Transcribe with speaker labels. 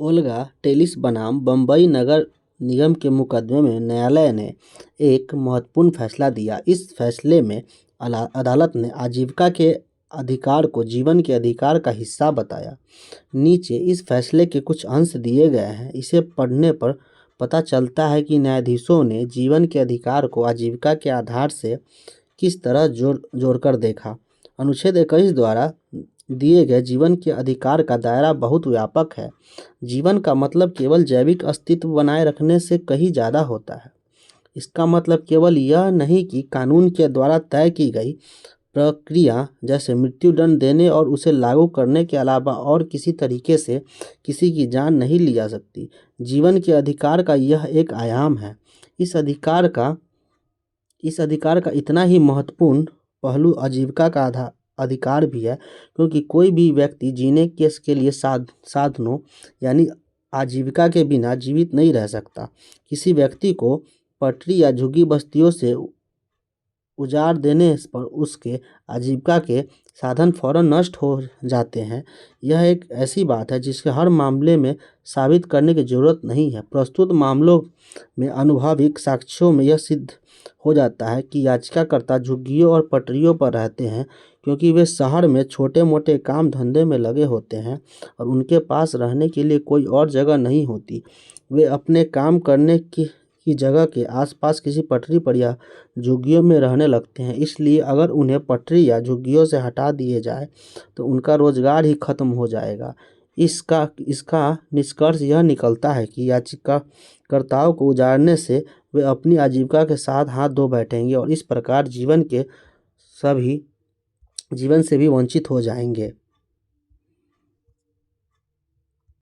Speaker 1: Olga Tellis बनाम बम्बई नगर निगम के मुकदमे में न्यायालय ने एक महत्वपूर्ण फैसला दिया। इस फैसले में अदालत ने आजीविका के अधिकार को जीवन के अधिकार का हिस्सा बताया। नीचे इस फैसले के कुछ अंश दिए गए हैं। इसे पढ़ने पर पता चलता है कि न्यायाधीशों ने जीवन के अधिकार को आजीविका के आधार से किस तरह जोड़कर देखा। अनुच्छेद 21 द्वारा दिए गए जीवन के अधिकार का दायरा बहुत व्यापक है। जीवन का मतलब केवल जैविक अस्तित्व बनाए रखने से कहीं ज़्यादा होता है। इसका मतलब केवल यह नहीं कि कानून के द्वारा तय की गई प्रक्रिया जैसे मृत्युदंड देने और उसे लागू करने के अलावा और किसी तरीके से किसी की जान नहीं ली जा सकती। जीवन के अधिकार का यह एक आयाम है। इस अधिकार का इतना ही महत्वपूर्ण पहलू आजीविका का अधिकार भी है, क्योंकि कोई भी व्यक्ति जीने के लिए साधनों यानी आजीविका के बिना जीवित नहीं रह सकता। किसी व्यक्ति को पटरी या झुग्गी बस्तियों से उजाड़ देने पर उसके आजीविका के साधन फौरन नष्ट हो जाते हैं। यह एक ऐसी बात है जिसके हर मामले में साबित करने की जरूरत नहीं है। प्रस्तुत मामलों में आनुभविक साक्ष्यों में यह सिद्ध हो जाता है कि याचिकाकर्ता झुग्गियों और पटरियों पर रहते हैं, क्योंकि वे शहर में छोटे मोटे काम धंधे में लगे होते हैं और उनके पास रहने के लिए कोई और जगह नहीं होती। वे अपने काम करने की जगह के आसपास किसी पटरी पर या झुग्गियों में रहने लगते हैं। इसलिए अगर उन्हें पटरी या झुग्गियों से हटा दिए जाए तो उनका रोजगार ही खत्म हो जाएगा। इसका निष्कर्ष यह निकलता है कि याचिकाकर्ताओं को उजाड़ने से वे अपनी आजीविका के साथ हाथ धो बैठेंगे और इस प्रकार जीवन से भी वंचित हो जाएंगे।